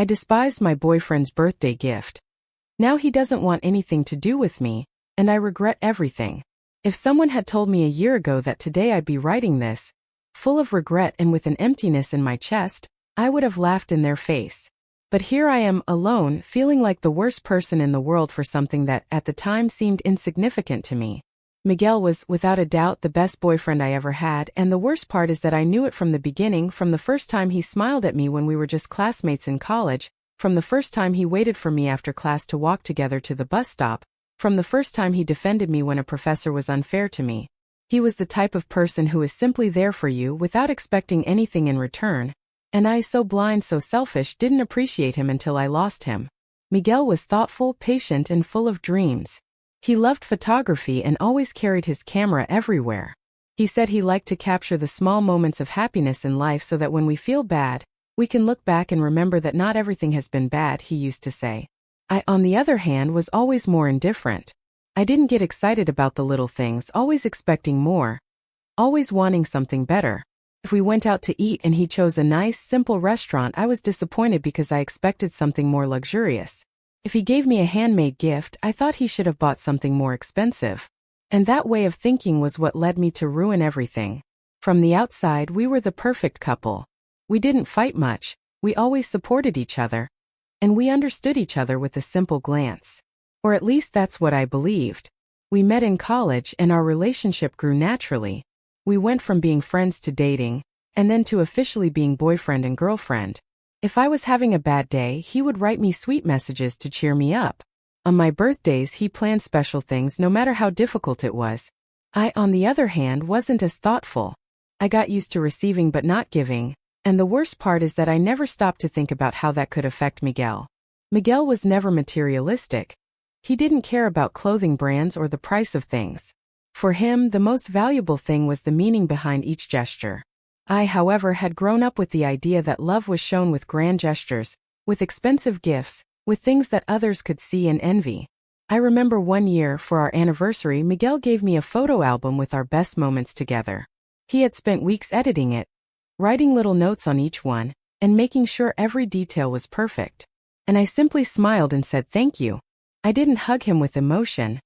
I despised my boyfriend's birthday gift. Now he doesn't want anything to do with me, and I regret everything. If someone had told me a year ago that today I'd be writing this, full of regret and with an emptiness in my chest, I would have laughed in their face. But here I am, alone, feeling like the worst person in the world for something that, at the time, seemed insignificant to me. Miguel was, without a doubt, the best boyfriend I ever had, and the worst part is that I knew it from the beginning, from the first time he smiled at me when we were just classmates in college, from the first time he waited for me after class to walk together to the bus stop, from the first time he defended me when a professor was unfair to me. He was the type of person who is simply there for you without expecting anything in return, and I, so blind, so selfish, didn't appreciate him until I lost him. Miguel was thoughtful, patient, and full of dreams. He loved photography and always carried his camera everywhere. He said he liked to capture the small moments of happiness in life so that when we feel bad, we can look back and remember that not everything has been bad, he used to say. I, on the other hand, was always more indifferent. I didn't get excited about the little things, always expecting more, always wanting something better. If we went out to eat and he chose a nice, simple restaurant, I was disappointed because I expected something more luxurious. If he gave me a handmade gift, I thought he should have bought something more expensive. And that way of thinking was what led me to ruin everything. From the outside, we were the perfect couple. We didn't fight much, we always supported each other. And we understood each other with a simple glance. Or at least that's what I believed. We met in college and our relationship grew naturally. We went from being friends to dating, and then to officially being boyfriend and girlfriend. If I was having a bad day, he would write me sweet messages to cheer me up. On my birthdays, he planned special things no matter how difficult it was. I, on the other hand, wasn't as thoughtful. I got used to receiving but not giving, and the worst part is that I never stopped to think about how that could affect Miguel. Miguel was never materialistic. He didn't care about clothing brands or the price of things. For him, the most valuable thing was the meaning behind each gesture. I, however, had grown up with the idea that love was shown with grand gestures, with expensive gifts, with things that others could see and envy. I remember one year, for our anniversary, Miguel gave me a photo album with our best moments together. He had spent weeks editing it, writing little notes on each one, and making sure every detail was perfect. And I simply smiled and said thank you. I didn't hug him with emotion.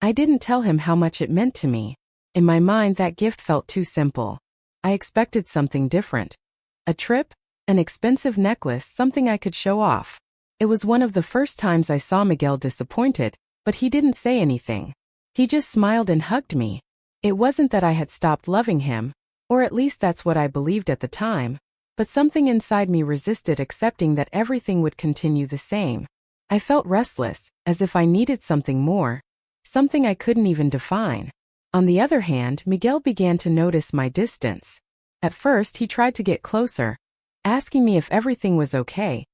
I didn't tell him how much it meant to me. In my mind, that gift felt too simple. I expected something different. A trip, an expensive necklace, something I could show off. It was one of the first times I saw Miguel disappointed, but he didn't say anything. He just smiled and hugged me. It wasn't that I had stopped loving him, or at least that's what I believed at the time, but something inside me resisted accepting that everything would continue the same. I felt restless, as if I needed something more, something I couldn't even define. On the other hand, Miguel began to notice my distance. At first, he tried to get closer, asking me if everything was okay,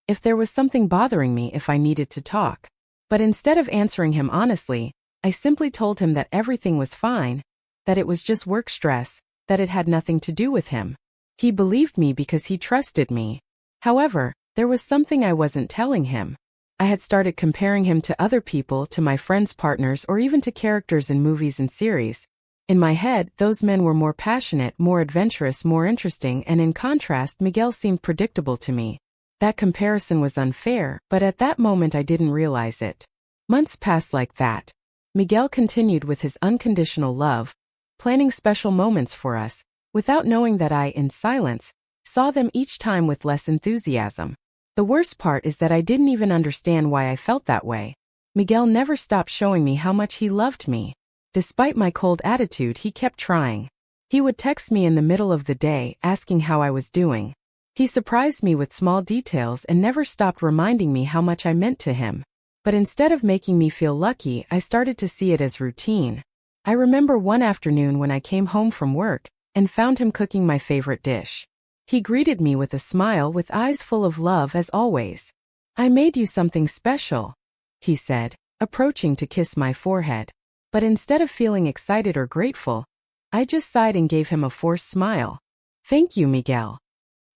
if there was something bothering me, if I needed to talk. But instead of answering him honestly, I simply told him that everything was fine, that it was just work stress, that it had nothing to do with him. He believed me because he trusted me. However, there was something I wasn't telling him. I had started comparing him to other people, to my friends' partners, or even to characters in movies and series. In my head, those men were more passionate, more adventurous, more interesting, and in contrast, Miguel seemed predictable to me. That comparison was unfair, but at that moment I didn't realize it. Months passed like that. Miguel continued with his unconditional love, planning special moments for us, without knowing that I, in silence, saw them each time with less enthusiasm. The worst part is that I didn't even understand why I felt that way. Miguel never stopped showing me how much he loved me. Despite my cold attitude, he kept trying. He would text me in the middle of the day, asking how I was doing. He surprised me with small details and never stopped reminding me how much I meant to him. But instead of making me feel lucky, I started to see it as routine. I remember one afternoon when I came home from work and found him cooking my favorite dish. He greeted me with a smile, with eyes full of love as always. "I made you something special," he said, approaching to kiss my forehead. But instead of feeling excited or grateful, I just sighed and gave him a forced smile. "Thank you, Miguel."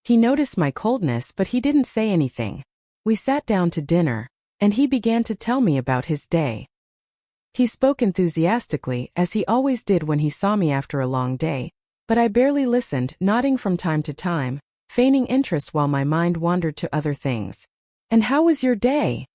He noticed my coldness, but he didn't say anything. We sat down to dinner, and he began to tell me about his day. He spoke enthusiastically, as he always did when he saw me after a long day, but I barely listened, nodding from time to time, feigning interest while my mind wandered to other things. "And how was your day?"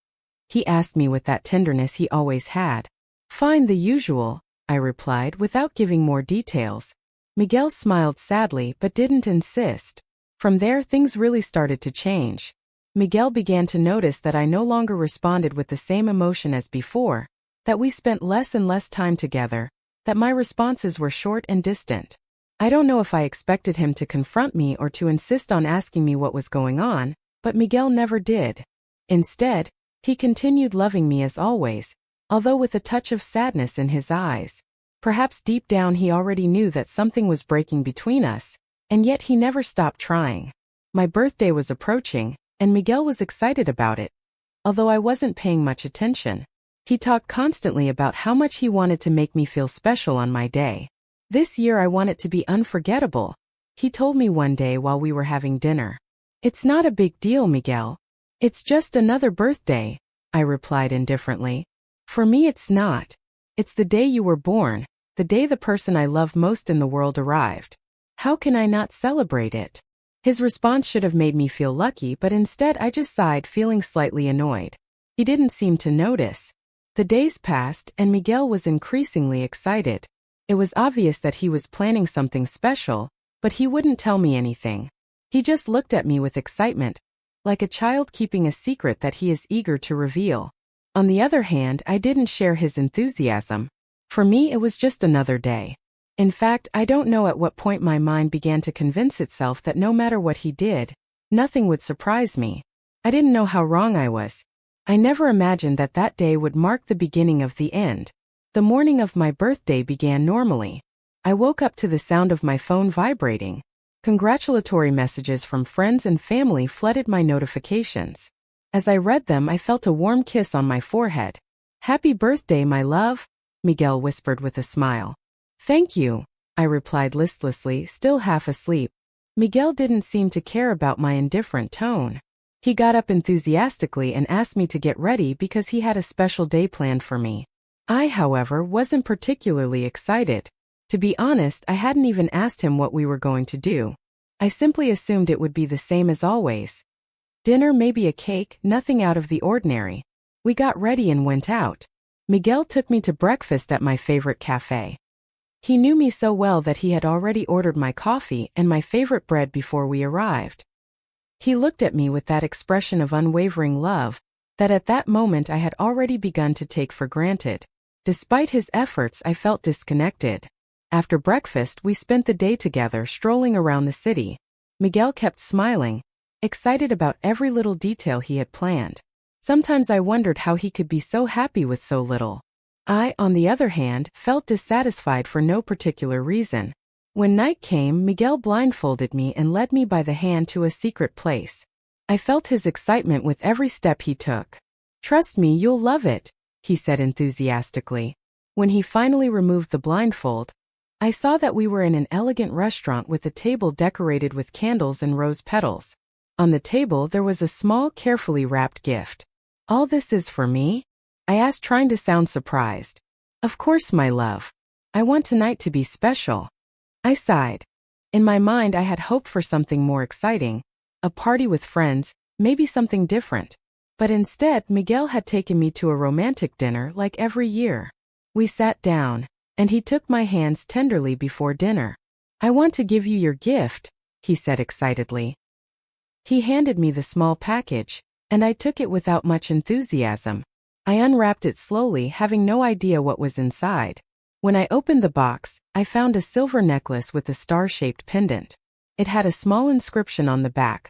he asked me with that tenderness he always had. "Fine, the usual," I replied without giving more details. Miguel smiled sadly but didn't insist. From there, things really started to change. Miguel began to notice that I no longer responded with the same emotion as before, that we spent less and less time together, that my responses were short and distant. I don't know if I expected him to confront me or to insist on asking me what was going on, but Miguel never did. Instead, he continued loving me as always, although with a touch of sadness in his eyes. Perhaps deep down he already knew that something was breaking between us, and yet he never stopped trying. My birthday was approaching, and Miguel was excited about it. Although I wasn't paying much attention, he talked constantly about how much he wanted to make me feel special on my day. "This year I want it to be unforgettable," he told me one day while we were having dinner. "It's not a big deal, Miguel. It's just another birthday," I replied indifferently. "For me it's not. It's the day you were born, the day the person I love most in the world arrived. How can I not celebrate it?" His response should have made me feel lucky, but instead I just sighed, feeling slightly annoyed. He didn't seem to notice. The days passed, and Miguel was increasingly excited. It was obvious that he was planning something special, but he wouldn't tell me anything. He just looked at me with excitement, like a child keeping a secret that he is eager to reveal. On the other hand, I didn't share his enthusiasm. For me, it was just another day. In fact, I don't know at what point my mind began to convince itself that no matter what he did, nothing would surprise me. I didn't know how wrong I was. I never imagined that that day would mark the beginning of the end. The morning of my birthday began normally. I woke up to the sound of my phone vibrating. Congratulatory messages from friends and family flooded my notifications. As I read them, I felt a warm kiss on my forehead. "Happy birthday, my love," Miguel whispered with a smile. "Thank you," I replied listlessly, still half asleep. Miguel didn't seem to care about my indifferent tone. He got up enthusiastically and asked me to get ready because he had a special day planned for me. I, however, wasn't particularly excited. To be honest, I hadn't even asked him what we were going to do. I simply assumed it would be the same as always. Dinner, maybe a cake, nothing out of the ordinary. We got ready and went out. Miguel took me to breakfast at my favorite cafe. He knew me so well that he had already ordered my coffee and my favorite bread before we arrived. He looked at me with that expression of unwavering love that at that moment I had already begun to take for granted. Despite his efforts, I felt disconnected. After breakfast, we spent the day together strolling around the city. Miguel kept smiling, excited about every little detail he had planned. Sometimes I wondered how he could be so happy with so little. I, on the other hand, felt dissatisfied for no particular reason. When night came, Miguel blindfolded me and led me by the hand to a secret place. I felt his excitement with every step he took. "Trust me, you'll love it," he said enthusiastically. When he finally removed the blindfold, I saw that we were in an elegant restaurant with a table decorated with candles and rose petals. On the table there was a small, carefully wrapped gift. "All this is for me?" I asked, trying to sound surprised. "Of course, my love. I want tonight to be special." I sighed. In my mind I had hoped for something more exciting, a party with friends, maybe something different. But instead, Miguel had taken me to a romantic dinner like every year. We sat down, and he took my hands tenderly before dinner. "I want to give you your gift," he said excitedly. He handed me the small package, and I took it without much enthusiasm. I unwrapped it slowly, having no idea what was inside. When I opened the box, I found a silver necklace with a star-shaped pendant. It had a small inscription on the back,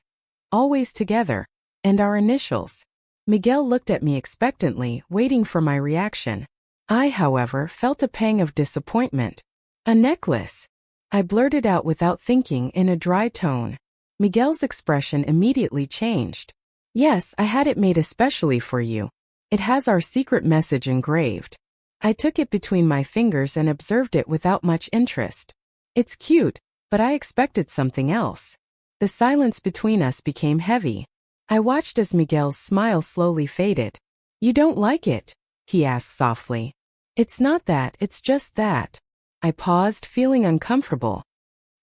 "Always together," and our initials. Miguel looked at me expectantly, waiting for my reaction. I, however, felt a pang of disappointment. "A necklace?" I blurted out without thinking in a dry tone. Miguel's expression immediately changed. "Yes, I had it made especially for you. It has our secret message engraved." I took it between my fingers and observed it without much interest. "It's cute, but I expected something else." The silence between us became heavy. I watched as Miguel's smile slowly faded. "You don't like it?" he asked softly. "It's not that, it's just that." I paused, feeling uncomfortable.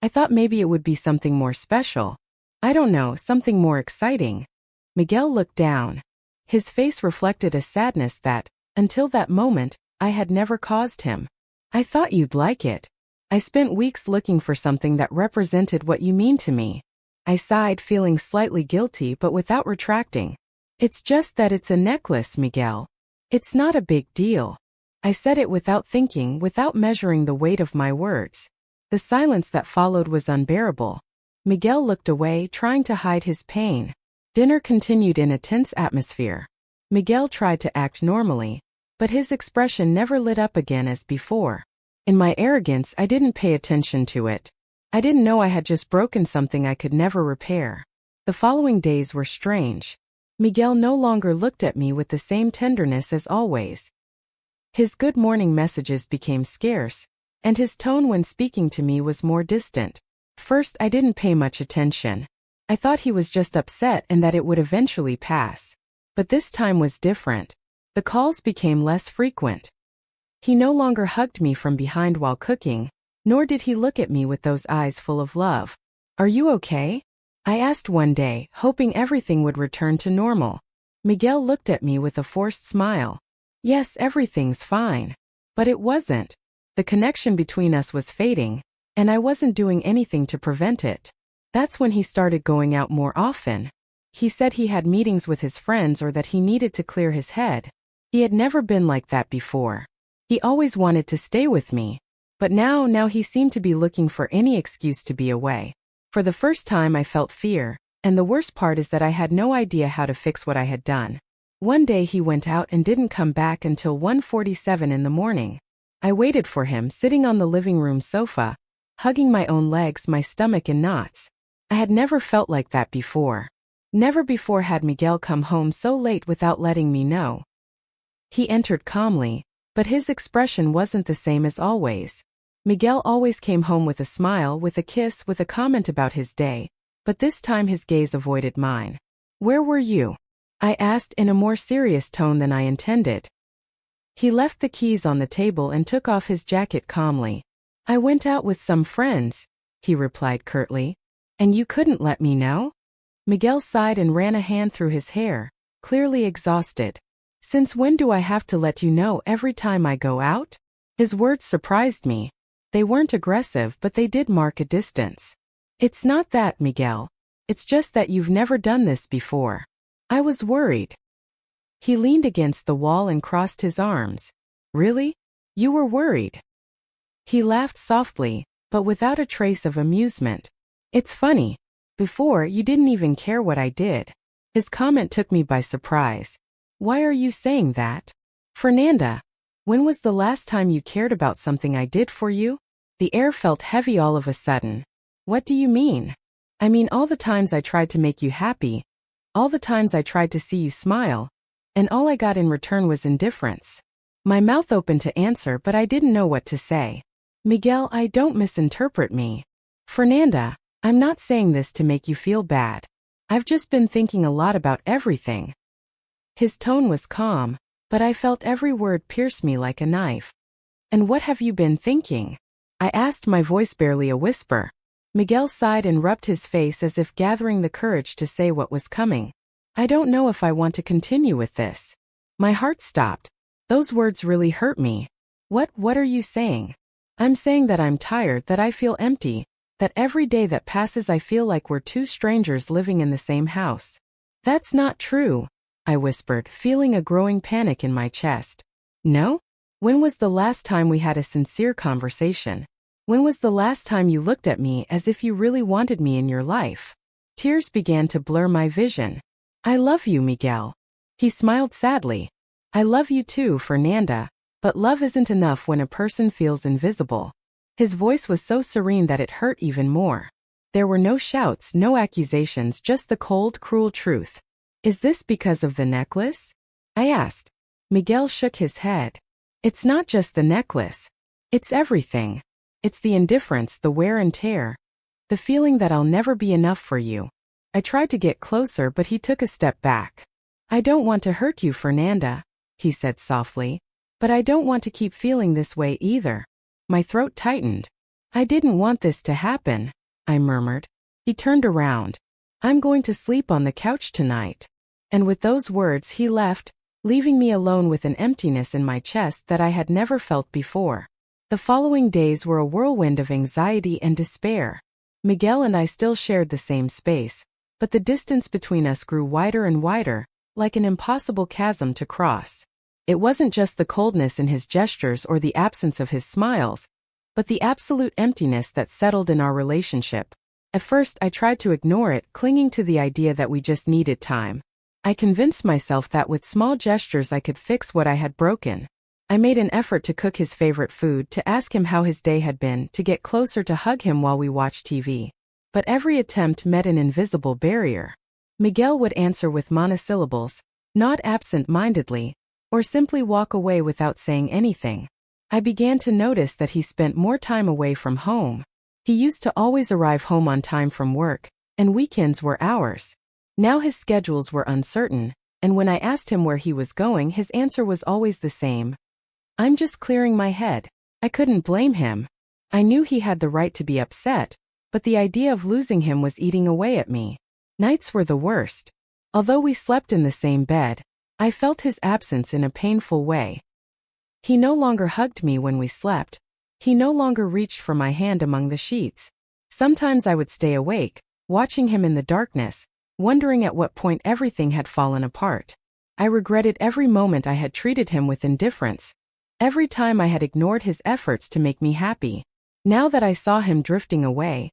I thought maybe it would be something more special. I don't know, something more exciting. Miguel looked down. His face reflected a sadness that, until that moment, I had never caused him. I thought you'd like it. I spent weeks looking for something that represented what you mean to me. I sighed, feeling slightly guilty but without retracting. It's just that it's a necklace, Miguel. It's not a big deal. I said it without thinking, without measuring the weight of my words. The silence that followed was unbearable. Miguel looked away, trying to hide his pain. Dinner continued in a tense atmosphere. Miguel tried to act normally, but his expression never lit up again as before. In my arrogance, I didn't pay attention to it. I didn't know I had just broken something I could never repair. The following days were strange. Miguel no longer looked at me with the same tenderness as always. His good morning messages became scarce, and his tone when speaking to me was more distant. First, I didn't pay much attention. I thought he was just upset and that it would eventually pass. But this time was different. The calls became less frequent. He no longer hugged me from behind while cooking, nor did he look at me with those eyes full of love. Are you okay? I asked one day, hoping everything would return to normal. Miguel looked at me with a forced smile. Yes, everything's fine. But it wasn't. The connection between us was fading, and I wasn't doing anything to prevent it. That's when he started going out more often. He said he had meetings with his friends or that he needed to clear his head. He had never been like that before. He always wanted to stay with me. But now he seemed to be looking for any excuse to be away. For the first time I felt fear, and the worst part is that I had no idea how to fix what I had done. One day he went out and didn't come back until 1:47 in the morning. I waited for him, sitting on the living room sofa, hugging my own legs, my stomach in knots. I had never felt like that before. Never before had Miguel come home so late without letting me know. He entered calmly, but his expression wasn't the same as always. Miguel always came home with a smile, with a kiss, with a comment about his day, but this time his gaze avoided mine. Where were you? I asked in a more serious tone than I intended. He left the keys on the table and took off his jacket calmly. I went out with some friends, he replied curtly. And you couldn't let me know? Miguel sighed and ran a hand through his hair, clearly exhausted. Since when do I have to let you know every time I go out? His words surprised me. They weren't aggressive, but they did mark a distance. It's not that, Miguel. It's just that you've never done this before. I was worried. He leaned against the wall and crossed his arms. Really? You were worried? He laughed softly, but without a trace of amusement. It's funny. Before, you didn't even care what I did. His comment took me by surprise. Why are you saying that? Fernanda, when was the last time you cared about something I did for you? The air felt heavy all of a sudden. What do you mean? I mean all the times I tried to make you happy, all the times I tried to see you smile, and all I got in return was indifference. My mouth opened to answer, but I didn't know what to say. Miguel, don't misinterpret me. Fernanda, I'm not saying this to make you feel bad. I've just been thinking a lot about everything. His tone was calm, but I felt every word pierce me like a knife. And what have you been thinking? I asked, my voice barely a whisper. Miguel sighed and rubbed his face as if gathering the courage to say what was coming. I don't know if I want to continue with this. My heart stopped. Those words really hurt me. What are you saying? I'm saying that I'm tired, that I feel empty, that every day that passes I feel like we're two strangers living in the same house. That's not true, I whispered, feeling a growing panic in my chest. No? When was the last time we had a sincere conversation? When was the last time you looked at me as if you really wanted me in your life? Tears began to blur my vision. I love you, Miguel. He smiled sadly. I love you too, Fernanda, but love isn't enough when a person feels invisible. His voice was so serene that it hurt even more. There were no shouts, no accusations, just the cold, cruel truth. Is this because of the necklace? I asked. Miguel shook his head. It's not just the necklace. It's everything. It's the indifference, the wear and tear. The feeling that I'll never be enough for you. I tried to get closer, but he took a step back. I don't want to hurt you, Fernanda, he said softly. But I don't want to keep feeling this way either. My throat tightened. I didn't want this to happen, I murmured. He turned around. I'm going to sleep on the couch tonight. And with those words he left, leaving me alone with an emptiness in my chest that I had never felt before. The following days were a whirlwind of anxiety and despair. Miguel and I still shared the same space, but the distance between us grew wider and wider, like an impossible chasm to cross. It wasn't just the coldness in his gestures or the absence of his smiles, but the absolute emptiness that settled in our relationship. At first I tried to ignore it, clinging to the idea that we just needed time. I convinced myself that with small gestures I could fix what I had broken. I made an effort to cook his favorite food, to ask him how his day had been, to get closer, to hug him while we watched TV. But every attempt met an invisible barrier. Miguel would answer with monosyllables, nod absent-mindedly, or simply walk away without saying anything. I began to notice that he spent more time away from home. He used to always arrive home on time from work, and weekends were ours. Now his schedules were uncertain, and when I asked him where he was going, his answer was always the same. I'm just clearing my head. I couldn't blame him. I knew he had the right to be upset, but the idea of losing him was eating away at me. Nights were the worst. Although we slept in the same bed, I felt his absence in a painful way. He no longer hugged me when we slept. He no longer reached for my hand among the sheets. Sometimes I would stay awake, watching him in the darkness, wondering at what point everything had fallen apart. I regretted every moment I had treated him with indifference, every time I had ignored his efforts to make me happy. Now that I saw him drifting away,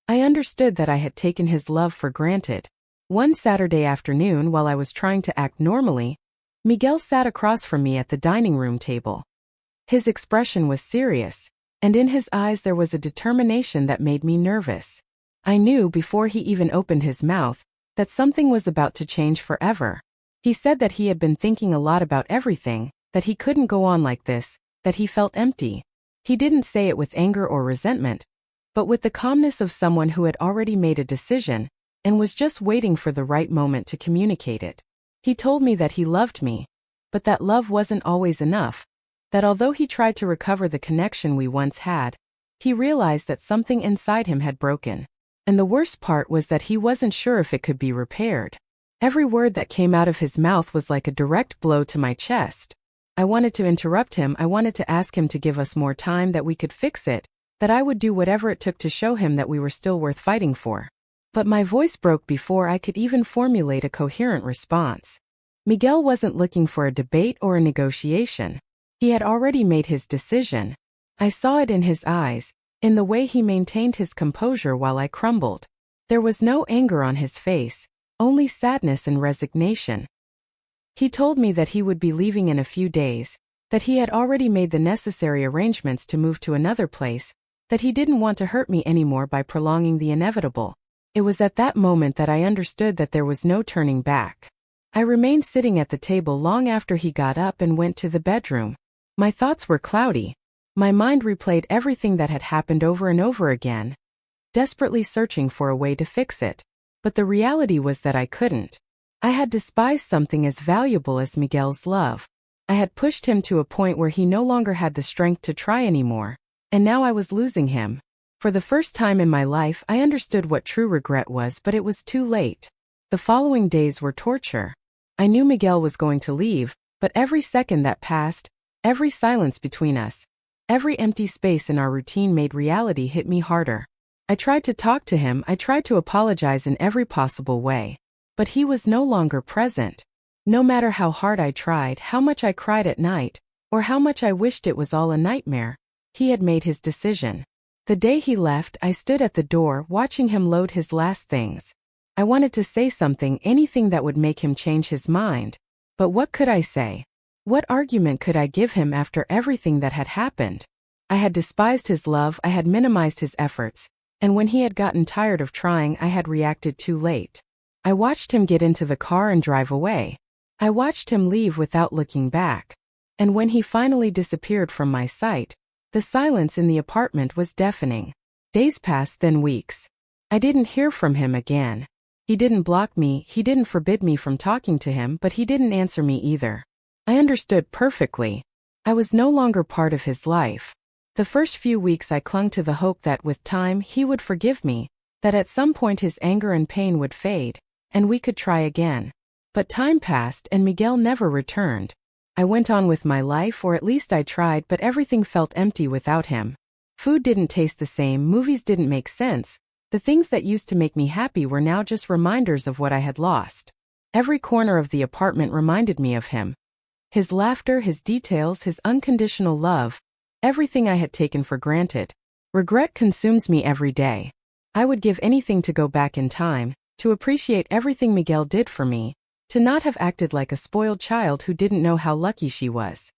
I understood that I had taken his love for granted. One Saturday afternoon, while I was trying to act normally, Miguel sat across from me at the dining room table. His expression was serious, and in his eyes there was a determination that made me nervous. I knew before he even opened his mouth that something was about to change forever. He said that he had been thinking a lot about everything, that he couldn't go on like this, that he felt empty. He didn't say it with anger or resentment, but with the calmness of someone who had already made a decision and was just waiting for the right moment to communicate it. He told me that he loved me, but that love wasn't always enough, that although he tried to recover the connection we once had, he realized that something inside him had broken. And the worst part was that he wasn't sure if it could be repaired. Every word that came out of his mouth was like a direct blow to my chest. I wanted to interrupt him. I wanted to ask him to give us more time, that we could fix it, that I would do whatever it took to show him that we were still worth fighting for. But my voice broke before I could even formulate a coherent response. Miguel wasn't looking for a debate or a negotiation. He had already made his decision. I saw it in his eyes, in the way he maintained his composure while I crumbled. There was no anger on his face, only sadness and resignation. He told me that he would be leaving in a few days, that he had already made the necessary arrangements to move to another place, that he didn't want to hurt me anymore by prolonging the inevitable. It was at that moment that I understood that there was no turning back. I remained sitting at the table long after he got up and went to the bedroom. My thoughts were cloudy. My mind replayed everything that had happened over and over again, desperately searching for a way to fix it. But the reality was that I couldn't. I had despised something as valuable as Miguel's love. I had pushed him to a point where he no longer had the strength to try anymore, and now I was losing him. For the first time in my life, I understood what true regret was, but it was too late. The following days were torture. I knew Miguel was going to leave, but every second that passed, every silence between us, every empty space in our routine made reality hit me harder. I tried to talk to him, I tried to apologize in every possible way. But he was no longer present. No matter how hard I tried, how much I cried at night, or how much I wished it was all a nightmare, he had made his decision. The day he left, I stood at the door, watching him load his last things. I wanted to say something, anything that would make him change his mind. But what could I say? What argument could I give him after everything that had happened? I had despised his love, I had minimized his efforts, and when he had gotten tired of trying, I had reacted too late. I watched him get into the car and drive away. I watched him leave without looking back. And when he finally disappeared from my sight, the silence in the apartment was deafening. Days passed, then weeks. I didn't hear from him again. He didn't block me, he didn't forbid me from talking to him, but he didn't answer me either. I understood perfectly. I was no longer part of his life. The first few weeks I clung to the hope that with time he would forgive me, that at some point his anger and pain would fade, and we could try again. But time passed and Miguel never returned. I went on with my life, or at least I tried, but everything felt empty without him. Food didn't taste the same, movies didn't make sense. The things that used to make me happy were now just reminders of what I had lost. Every corner of the apartment reminded me of him. His laughter, his details, his unconditional love, everything I had taken for granted. Regret consumes me every day. I would give anything to go back in time, to appreciate everything Miguel did for me, to not have acted like a spoiled child who didn't know how lucky she was.